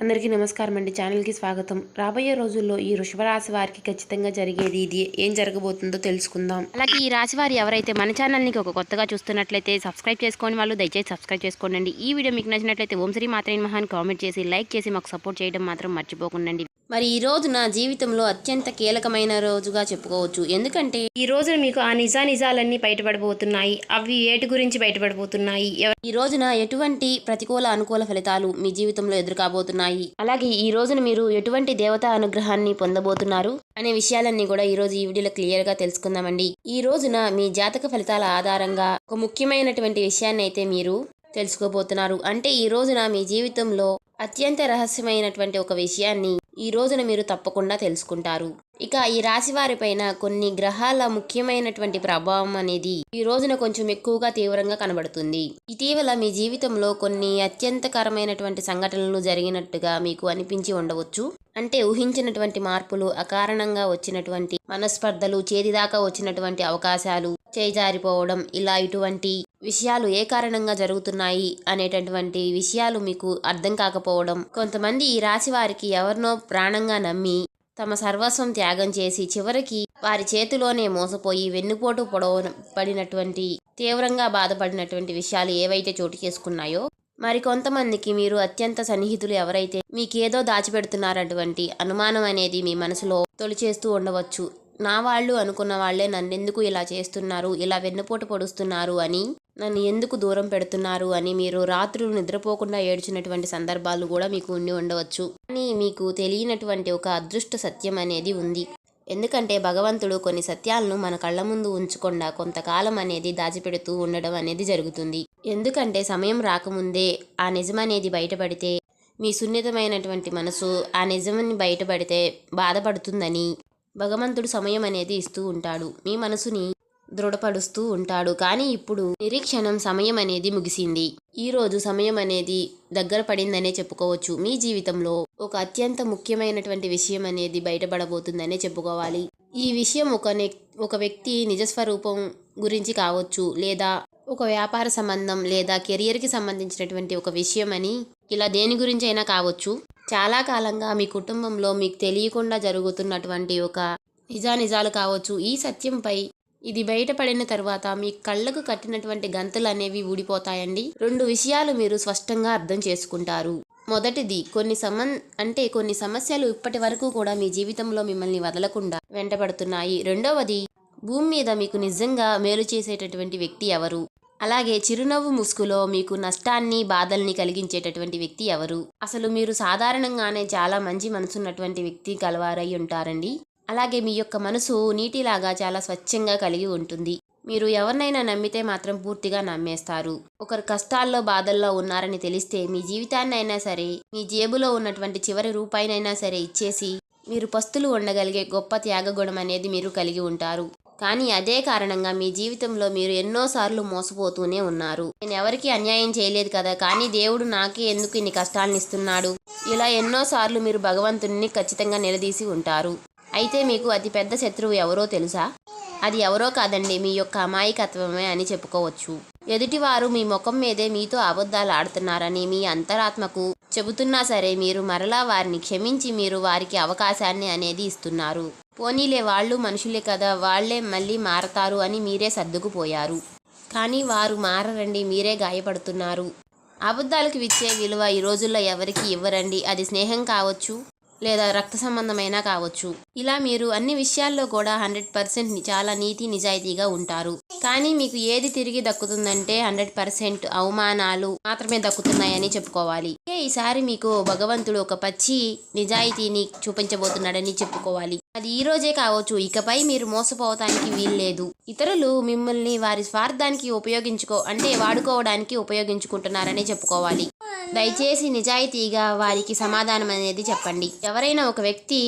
అందరికీ నమస్కారం అండి. ఛానల్కి స్వాగతం. రాబోయే రోజుల్లో ఈ వృషభ రాశి వారికి ఖచ్చితంగా జరిగేది ఇది. ఏం జరగబోతుందో తెలుసుకుందాం. అలాగే ఈ రాశి వారు ఎవరైతే మన ఛానల్ని ఒక కొత్తగా చూస్తున్నట్లయితే సబ్స్క్రైబ్ చేసుకోని వాళ్ళు దయచేసి సబ్స్క్రైబ్ చేసుకోండి. ఈ వీడియో మీకు నచ్చినట్లయితే ఓం శ్రీ మాత్రే నమః అని కామెంట్ చేసి లైక్ చేసి మాకు సపోర్ట్ చేయడం మాత్రం మర్చిపోకండి. మరి ఈ రోజు నా జీవితంలో అత్యంత కీలకమైన రోజుగా చెప్పుకోవచ్చు. ఎందుకంటే ఈ రోజున మీకు ఆ నిజాలన్నీ బయటపడబోతున్నాయి. అవి ఏటి గురించి బయటపడబోతున్నాయి, ఈ రోజున ఎటువంటి ప్రతికూల అనుకూల ఫలితాలు మీ జీవితంలో ఎదురుకాబోతున్నాయి, అలాగే ఈ రోజున మీరు ఎటువంటి దేవతా అనుగ్రహాన్ని పొందబోతున్నారు అనే విషయాలన్నీ కూడా ఈ రోజు ఈ వీడియోలో క్లియర్ గా తెలుసుకుందామండి. ఈ రోజున మీ జాతక ఫలితాల ఆధారంగా ఒక ముఖ్యమైనటువంటి విషయాన్ని అయితే మీరు తెలుసుకోబోతున్నారు. అంటే ఈ రోజున మీ జీవితంలో అత్యంత రహస్యమైనటువంటి ఒక విషయాన్ని ఈ రోజున మీరు తప్పకుండా తెలుసుకుంటారు. ఇక ఈ రాశి వారి పైన కొన్ని గ్రహాల ముఖ్యమైనటువంటి ప్రభావం అనేది ఈ రోజున కొంచెం ఎక్కువగా తీవ్రంగా కనబడుతుంది. ఇటీవల మీ జీవితంలో కొన్ని అత్యంతకరమైనటువంటి సంఘటనలు జరిగినట్టుగా మీకు అనిపించి ఉండవచ్చు. అంటే ఊహించినటువంటి మార్పులు, అకారణంగా వచ్చినటువంటి మనస్పర్ధలు, చేతిదాకా వచ్చినటువంటి అవకాశాలు చేజారిపోవడం, ఇలా ఇటువంటి విషయాలు ఏ కారణంగా జరుగుతున్నాయి అనేటటువంటి విషయాలు మీకు అర్థం కాకపోవడం, కొంతమంది ఈ రాశి వారికి ఎవరినో ప్రాణంగా నమ్మి తమ సర్వస్వం త్యాగం చేసి చివరికి వారి చేతిలోనే మోసపోయి వెన్నుపోటు పడినటువంటి తీవ్రంగా బాధపడినటువంటి విషయాలు ఏవైతే చోటు చేసుకున్నాయో, మరి కొంతమందికి మీరు అత్యంత సన్నిహితులు ఎవరైతే మీకేదో దాచిపెడుతున్నారటువంటి అనుమానం అనేది మీ మనసులో తొలిచేస్తూ ఉండవచ్చు. నా వాళ్ళు అనుకున్న వాళ్లే నన్నెందుకు ఇలా చేస్తున్నారు, ఇలా వెన్నుపోటు పొడుస్తున్నారు అని, నన్ను ఎందుకు దూరం పెడుతున్నారు అని మీరు రాత్రులు నిద్రపోకుండా ఏడ్చినటువంటి సందర్భాలు కూడా మీకు ఉండి ఉండవచ్చు. కానీ మీకు తెలియనటువంటి ఒక అదృష్ట సత్యం అనేది ఉంది. ఎందుకంటే భగవంతుడు కొన్ని సత్యాలను మన కళ్ళ ముందు ఉంచకుండా కొంతకాలం అనేది దాచిపెడుతూ ఉండడం అనేది జరుగుతుంది. ఎందుకంటే సమయం రాకముందే ఆ నిజం అనేది బయటపడితే మీ సున్నితమైనటువంటి మనసు ఆ నిజాన్ని బయటపడితే బాధపడుతుందని భగవంతుడు సమయం అనేది ఇస్తూ ఉంటాడు. మీ మనసుని దృఢపడుస్తూ ఉంటాడు. కానీ ఇప్పుడు నిరీక్షణం సమయం అనేది ముగిసింది. ఈ రోజు సమయం అనేది దగ్గర పడిందనే చెప్పుకోవచ్చు. మీ జీవితంలో ఒక అత్యంత ముఖ్యమైనటువంటి విషయం అనేది బయటపడబోతుందనే చెప్పుకోవాలి. ఈ విషయం ఒక వ్యక్తి నిజస్వరూపం గురించి కావచ్చు, లేదా ఒక వ్యాపార సంబంధం, లేదా కెరియర్కి సంబంధించినటువంటి ఒక విషయం అని, ఇలా దేని గురించి అయినా కావచ్చు. చాలా కాలంగా మీ కుటుంబంలో మీకు తెలియకుండా జరుగుతున్నటువంటి ఒక నిజాలు కావచ్చు. ఈ సత్యంపై ఇది బయటపడిన తర్వాత మీ కళ్ళకు కట్టినటువంటి గంతలు అనేవి ఊడిపోతాయండి. 2 విషయాలు మీరు స్పష్టంగా అర్థం చేసుకుంటారు. మొదటిది, కొన్ని సమస్యలు ఇప్పటి వరకు కూడా మీ జీవితంలో మిమ్మల్ని వదలకుండా వెంటబడుతున్నాయి. రెండవది, భూమి మీద మీకు నిజంగా మేలు చేసేటటువంటి వ్యక్తి ఎవరు, అలాగే చిరునవ్వు ముసుగులో మీకు నష్టాన్ని, బాధల్ని కలిగించేటటువంటి వ్యక్తి ఎవరు. అసలు మీరు సాధారణంగానే చాలా మంచి మనసున్నటువంటి వ్యక్తి కలవారై ఉంటారండి. అలాగే మీ యొక్క మనసు నీటిలాగా చాలా స్వచ్ఛంగా కలిగి ఉంటుంది. మీరు ఎవరినైనా నమ్మితే మాత్రం పూర్తిగా నమ్మేస్తారు. ఒకరు కష్టాల్లో, బాధల్లో ఉన్నారని తెలిస్తే మీ జీవితాన్ని అయినా సరే, మీ జేబులో ఉన్నటువంటి చివరి రూపాయినైనా సరే ఇచ్చేసి మీరు పస్తులు ఉండగలిగే గొప్ప త్యాగగుణం అనేది మీరు కలిగి ఉంటారు. కానీ అదే కారణంగా మీ జీవితంలో మీరు ఎన్నోసార్లు మోసపోతూనే ఉన్నారు. నేను ఎవరికి అన్యాయం చేయలేదు కదా, కానీ దేవుడు నాకే ఎందుకు ఇన్ని కష్టాలను ఇస్తున్నాడు, ఇలా ఎన్నోసార్లు మీరు భగవంతుడిని ఖచ్చితంగా నిలదీసి ఉంటారు. అయితే మీకు అతి పెద్ద శత్రువు ఎవరో తెలుసా? అది ఎవరో కాదండి, మీ యొక్క అమాయకత్వమే అని చెప్పుకోవచ్చు. ఎదుటివారు మీ ముఖం మీదే మీతో అబద్ధాలు ఆడుతున్నారని మీ అంతరాత్మకు చెబుతున్నా సరే, మీరు మరలా వారిని క్షమించి మీరు వారికి అవకాశాన్ని అనేది ఇస్తున్నారు. పోనీలే, వాళ్ళు మనుషులే కదా, వాళ్లే మళ్ళీ మారతారు అని మీరే సర్దుకుపోయారు. కానీ వారు మారరండి, మీరే గాయపడుతున్నారు. అబద్ధాలకు ఇచ్చే విలువ ఈ రోజుల్లో ఎవరికి ఇవ్వరండి. అది స్నేహం కావచ్చు, లేదా రక్త సంబంధమైనా కావచ్చు. ఇలా మీరు అన్ని విషయాల్లో కూడా 100% చాలా నీతి నిజాయితీగా ఉంటారు. కానీ మీకు ఏది తిరిగి దక్కుతుందంటే 100% అవమానాలు మాత్రమే దక్కుతున్నాయని చెప్పుకోవాలి. ఈసారి మీకు భగవంతుడు ఒక పచ్చి నిజాయితీని చూపించబోతున్నాడని చెప్పుకోవాలి. అది ఈ రోజే కావచ్చు. ఇకపై మీరు మోసపోవటానికి వీల్లేదు. ఇతరులు మిమ్మల్ని వారి స్వార్థానికి వాడుకోవడానికి ఉపయోగించుకుంటున్నారని చెప్పుకోవాలి. దయచేసి నిజాయితీగా వారికి సమాధానం అనేది చెప్పండి. ఎవరైనా ఒక వ్యక్తి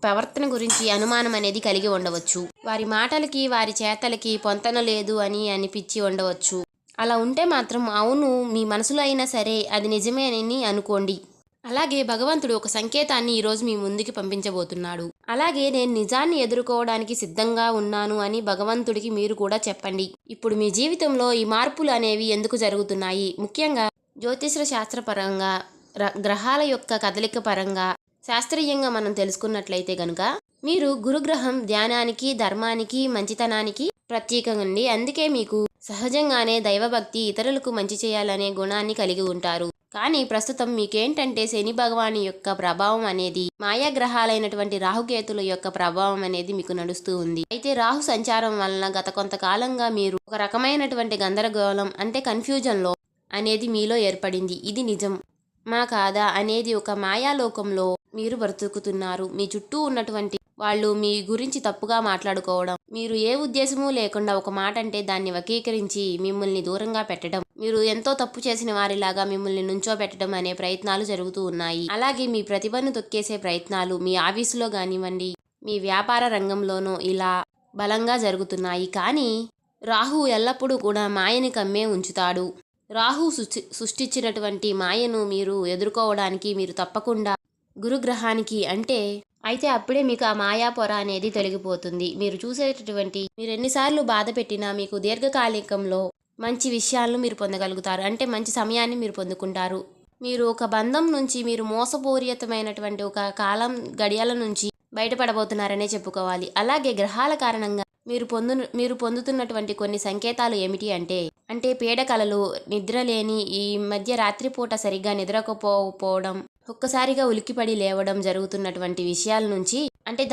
ప్రవర్తన గురించి అనుమానం అనేది కలిగి ఉండవచ్చు. వారి మాటలకి, వారి చేతలకి పొంతన లేదు అని అనిపించి ఉండవచ్చు. అలా ఉంటే మాత్రం అవును, మీ మనసులో అయినా సరే అది నిజమే అని అనుకోండి. అలాగే భగవంతుడు ఒక సంకేతాన్ని ఈరోజు మీ ముందుకి పంపించబోతున్నాడు. అలాగే నేను నిజాన్ని ఎదుర్కోవడానికి సిద్ధంగా ఉన్నాను అని భగవంతుడికి మీరు కూడా చెప్పండి. ఇప్పుడు మీ జీవితంలో ఈ మార్పులు అనేవి ఎందుకు జరుగుతున్నాయి, ముఖ్యంగా జ్యోతిష శాస్త్రపరంగా గ్రహాల యొక్క కదలిక పరంగా శాస్త్రీయంగా మనం తెలుసుకున్నట్లయితే గనుక మీరు గురుగ్రహం ధ్యానానికి, ధర్మానికి, మంచితనానికి ప్రత్యేకంగా అందుకే మీకు సహజంగానే దైవభక్తి, ఇతరులకు మంచి చేయాలనే గుణాన్ని కలిగి ఉంటారు. కానీ ప్రస్తుతం మీకేంటంటే శని భగవాని యొక్క ప్రభావం అనేది, మాయాగ్రహాలైనటువంటి రాహుకేతుల యొక్క ప్రభావం అనేది మీకు నడుస్తూ ఉంది. అయితే రాహు సంచారం వలన గత కొంతకాలంగా మీరు ఒక రకమైనటువంటి గందరగోళం అంటే కన్ఫ్యూజన్లో అనేది మీలో ఏర్పడింది. ఇది నిజం మా కాదా అనేది ఒక మాయాలోకంలో మీరు బ్రతుకుతున్నారు. మీ చుట్టూ ఉన్నటువంటి వాళ్ళు మీ గురించి తప్పుగా మాట్లాడుకోవడం, మీరు ఏ ఉద్దేశమూ లేకుండా ఒక మాట అంటే దాన్ని వక్రీకరించి మిమ్మల్ని దూరంగా పెట్టడం, మీరు ఎంతో తప్పు చేసిన వారిలాగా మిమ్మల్ని నుంచోబెట్టడం అనే ప్రయత్నాలు జరుగుతూ ఉన్నాయి. అలాగే మీ ప్రతిభను తొక్కేసే ప్రయత్నాలు మీ ఆఫీసులో కానివ్వండి, మీ వ్యాపార రంగంలోనూ ఇలా బలంగా జరుగుతున్నాయి. కానీ రాహు ఎల్లప్పుడూ కూడా మాయని కమ్మే ఉంచుతాడు. రాహు సృష్టించినటువంటి మాయను మీరు ఎదుర్కోవడానికి మీరు తప్పకుండా గురుగ్రహానికి అయితే అప్పుడే మీకు ఆ మాయా పొర అనేది తొలగిపోతుంది. మీరు చూసేటటువంటి మీరు ఎన్నిసార్లు బాధ పెట్టినా మీకు దీర్ఘకాలికంలో మంచి విషయాలను మీరు పొందగలుగుతారు. అంటే మంచి సమయాన్ని మీరు పొందుకుంటారు. మీరు ఒక బంధం నుంచి మీరు మోసపూరితమైనటువంటి ఒక కాలం గడియాల నుంచి బయటపడబోతున్నారనే చెప్పుకోవాలి. అలాగే గ్రహాల కారణంగా మీరు పొందుతున్నటువంటి కొన్ని సంకేతాలు ఏమిటి అంటే పీడకలలు, నిద్రలేని, ఈ మధ్య రాత్రిపూట సరిగ్గా నిద్రకపోవడం, ఒక్కసారిగా ఉలిక్కిపడి లేవడం జరుగుతున్నటువంటి విషయాల నుంచి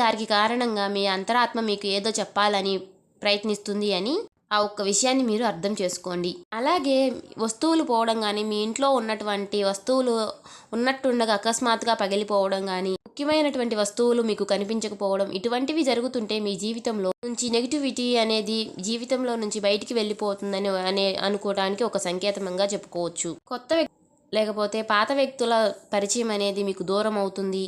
దానికి కారణంగా మీ అంతరాత్మ మీకు ఏదో చెప్పాలని ప్రయత్నిస్తుంది అని ఆ ఒక్క విషయాన్ని మీరు అర్థం చేసుకోండి. అలాగే వస్తువులు పోవడం కానీ, మీ ఇంట్లో ఉన్నటువంటి వస్తువులు ఉన్నట్టుండగా అకస్మాత్తుగా పగిలిపోవడం కానీ, ముఖ్యమైనటువంటి వస్తువులు మీకు కనిపించకపోవడం, ఇటువంటివి జరుగుతుంటే మీ జీవితంలో నుంచి నెగిటివిటీ అనేది జీవితంలో నుంచి బయటికి వెళ్ళిపోతుందని అనుకోవడానికి ఒక సంకేతంగా చెప్పుకోవచ్చు. కొత్త లేకపోతే పాత వ్యక్తుల పరిచయం అనేది మీకు దూరం అవుతుంది.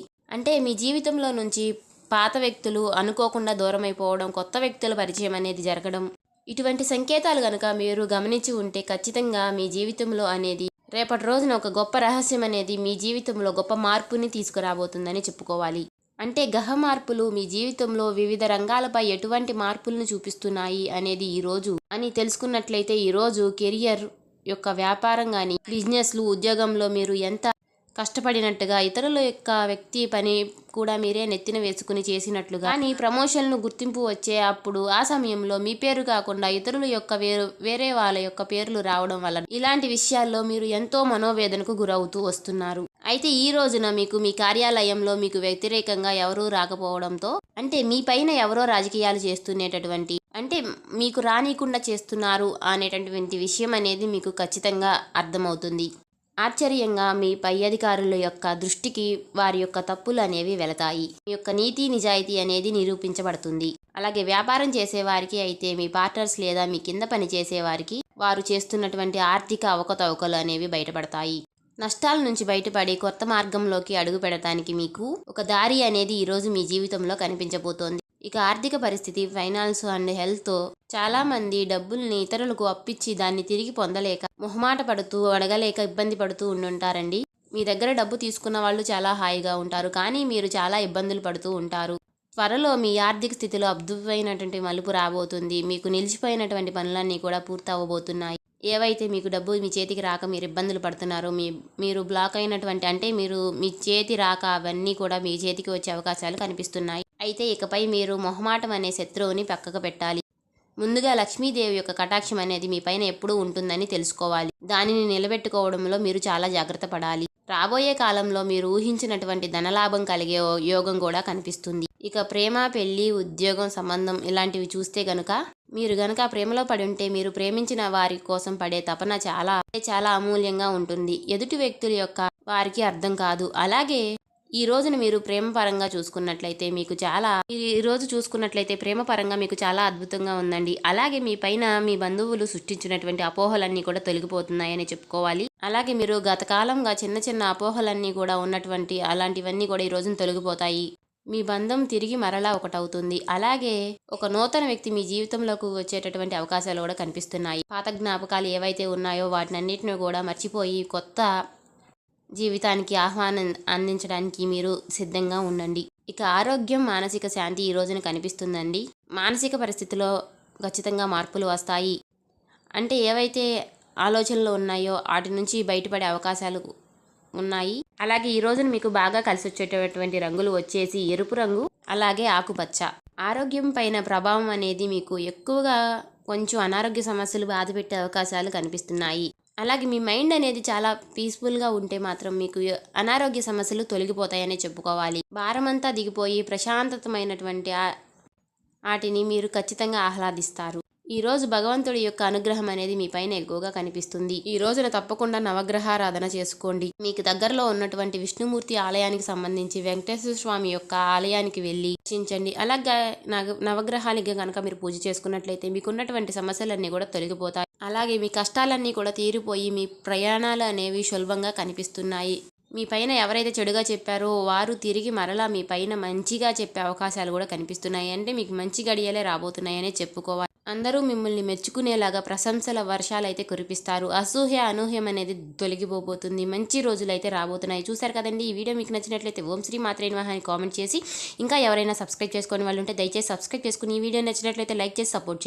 మీ జీవితంలో నుంచి పాత వ్యక్తులు అనుకోకుండా దూరం అయిపోవడం, కొత్త వ్యక్తుల పరిచయం అనేది జరగడం, ఇటువంటి సంకేతాలు కనుక మీరు గమనించి ఉంటే ఖచ్చితంగా మీ జీవితంలో అనేది రేపటి రోజున ఒక గొప్ప రహస్యం అనేది మీ జీవితంలో గొప్ప మార్పుని తీసుకురాబోతుందని చెప్పుకోవాలి. గ్రహ మార్పులు మీ జీవితంలో వివిధ రంగాలపై ఎటువంటి మార్పులను చూపిస్తున్నాయి అనేది ఈరోజు తెలుసుకున్నట్లయితే ఈరోజు కెరియర్ యొక్క వ్యాపారం కానీ, బిజినెస్లు, ఉద్యోగంలో మీరు ఎంత కష్టపడినట్టుగా, ఇతరుల యొక్క వ్యక్తి పని కూడా మీరే నెత్తిన వేసుకుని చేసినట్లుగా, కానీ ప్రమోషన్లు గుర్తింపు వచ్చే అప్పుడు ఆ సమయంలో మీ పేరు కాకుండా ఇతరుల యొక్క వేరే వాళ్ళ యొక్క పేర్లు రావడం వల్ల ఇలాంటి విషయాల్లో మీరు ఎంతో మనోవేదనకు గురవుతూ వస్తున్నారు. అయితే ఈ రోజున మీకు మీ కార్యాలయంలో మీకు వ్యతిరేకంగా ఎవరూ రాకపోవడంతో మీ పైన ఎవరో రాజకీయాలు చేస్తునేటటువంటి మీకు రానికుండా చేస్తున్నారు అనేటటువంటి విషయం అనేది మీకు ఖచ్చితంగా అర్థమవుతుంది. ఆశ్చర్యంగా మీ పై అధికారుల యొక్క దృష్టికి వారి యొక్క తప్పులు అనేవి వెళతాయి. మీ యొక్క నీతి నిజాయితీ అనేది నిరూపించబడుతుంది. అలాగే వ్యాపారం చేసేవారికి అయితే మీ పార్ట్నర్స్ లేదా మీ కింద పని చేసేవారికి వారు చేస్తున్నటువంటి ఆర్థిక అవకతవకలు అనేవి బయటపడతాయి. నష్టాల నుంచి బయటపడి కొత్త మార్గంలోకి అడుగు పెడతానికి మీకు ఒక దారి అనేది ఈరోజు మీ జీవితంలో కనిపించబోతోంది. ఇక ఆర్థిక పరిస్థితి, ఫైనాన్స్ అండ్ హెల్త్, చాలా మంది డబ్బుల్ని ఇతరులకు అప్పిచ్చి దాన్ని తిరిగి పొందలేక, మొహమాట పడుతూ, అడగలేక ఇబ్బంది పడుతూ ఉండుంటారండి. మీ దగ్గర డబ్బు తీసుకున్న వాళ్ళు చాలా హాయిగా ఉంటారు, కానీ మీరు చాలా ఇబ్బందులు పడుతూ ఉంటారు. త్వరలో మీ ఆర్థిక స్థితిలో అద్భుతమైనటువంటి మలుపు రాబోతుంది. మీకు నిలిచిపోయినటువంటి పనులన్నీ కూడా పూర్తవబోతున్నాయి. ఏవైతే మీకు డబ్బు మీ చేతికి రాక మీరు ఇబ్బందులు పడుతున్నారో, మీరు బ్లాక్ అయినటువంటి మీ చేతి రాక అవన్నీ కూడా మీ చేతికి వచ్చే అవకాశాలు కనిపిస్తున్నాయి. అయితే ఇకపై మీరు మొహమాటం అనే శత్రువుని పక్కకు పెట్టాలి. ముందుగా లక్ష్మీదేవి యొక్క కటాక్షం అనేది మీ పైన ఎప్పుడూ ఉంటుందని తెలుసుకోవాలి. దానిని నిలబెట్టుకోవడంలో మీరు చాలా జాగ్రత్త పడాలి. రాబోయే కాలంలో మీరు ఊహించినటువంటి ధనలాభం కలిగే యోగం కూడా కనిపిస్తుంది. ఇక ప్రేమ, పెళ్లి, ఉద్యోగం, సంబంధం ఇలాంటివి చూస్తే గనుక మీరు గనక ప్రేమలో పడి ఉంటే మీరు ప్రేమించిన వారి కోసం పడే తపన చాలా అమూల్యంగా ఉంటుంది. ఎదుటి వ్యక్తుల యొక్క వారికి అర్థం కాదు. అలాగే ఈ రోజున మీరు ప్రేమ పరంగా చూసుకున్నట్లయితే ప్రేమ పరంగా మీకు చాలా అద్భుతంగా ఉందండి. అలాగే మీ పైన మీ బంధువులు సృష్టించినటువంటి అపోహలన్నీ కూడా తొలగిపోతున్నాయని చెప్పుకోవాలి. అలాగే మీరు గత కాలంగా చిన్న చిన్న అపోహలన్నీ కూడా ఉన్నటువంటి అలాంటివన్నీ కూడా ఈ రోజున తొలగిపోతాయి. మీ బంధం తిరిగి మరలా ఒకటవుతుంది. అలాగే ఒక నూతన వ్యక్తి మీ జీవితంలోకి వచ్చేటటువంటి అవకాశాలు కూడా కనిపిస్తున్నాయి. పాత జ్ఞాపకాలు ఏవైతే ఉన్నాయో వాటినన్నిటిని కూడా మర్చిపోయి కొత్త జీవితానికి ఆహ్వానం అందించడానికి మీరు సిద్ధంగా ఉండండి. ఇక ఆరోగ్యం, మానసిక శాంతి ఈ రోజున కనిపిస్తుందండి. మానసిక పరిస్థితిలో ఖచ్చితంగా మార్పులు వస్తాయి. ఏవైతే ఆలోచనలు ఉన్నాయో వాటి నుంచి బయటపడే అవకాశాలు ఉన్నాయి. అలాగే ఈ రోజున మీకు బాగా కలిసి వచ్చేటటువంటి రంగులు వచ్చేసి ఎరుపు రంగు, అలాగే ఆకుపచ్చ. ఆరోగ్యం పైన ప్రభావం అనేది మీకు ఎక్కువగా కొంచెం అనారోగ్య సమస్యలు బాధపెట్టే అవకాశాలు కనిపిస్తున్నాయి. అలాగే మీ మైండ్ అనేది చాలా పీస్ఫుల్గా ఉంటే మాత్రం మీకు అనారోగ్య సమస్యలు తొలగిపోతాయనే చెప్పుకోవాలి. భారమంతా దిగిపోయి ప్రశాంతతమైనటువంటి వాటిని మీరు ఖచ్చితంగా ఆహ్లాదిస్తారు. ఈ రోజు భగవంతుడి యొక్క అనుగ్రహం అనేది మీ పైన ఎక్కువగా కనిపిస్తుంది. ఈ రోజున తప్పకుండా నవగ్రహారాధన చేసుకోండి. మీకు దగ్గరలో ఉన్నటువంటి విష్ణుమూర్తి ఆలయానికి సంబంధించి వెంకటేశ్వర స్వామి యొక్క ఆలయానికి వెళ్ళి దర్శించండి. అలాగే నవగ్రహాలకి కనుక మీరు పూజ చేసుకున్నట్లయితే మీకున్నటువంటి సమస్యలన్నీ కూడా తొలగిపోతాయి. అలాగే మీ కష్టాలన్నీ కూడా తీరిపోయి మీ ప్రయాణాలు అనేవి సులభంగా కనిపిస్తున్నాయి. మీ పైన ఎవరైతే చెడుగా చెప్పారో వారు తిరిగి మరలా మీ పైన మంచిగా చెప్పే అవకాశాలు కూడా కనిపిస్తున్నాయి. అంటే మీకు మంచి గడియలే రాబోతున్నాయనే చెప్పుకోవాలి. అందరూ మిమ్మల్ని మెచ్చుకునేలాగా ప్రశంసల వర్షాలు అయితే కురిపిస్తారు. అసూహ్య అనూహ్యం అనేది తొలగిపోబోతుంది. మంచి రోజులు అయితే రాబోతున్నాయి. చూశారు కదండి. ఈ వీడియో మీకు నచ్చినట్లయితే ఓం శ్రీ మాత్రే నమః అని కామెంట్ చేసి, ఇంకా ఎవరైనా సబ్స్క్రైబ్ చేసుకునే వాళ్ళు ఉంటే దయచేసి సబ్స్క్రైబ్ చేసుకుని, ఈ వీడియో నచ్చినట్లయితే లైక్ చేసి సపోర్ట్ చేయండి.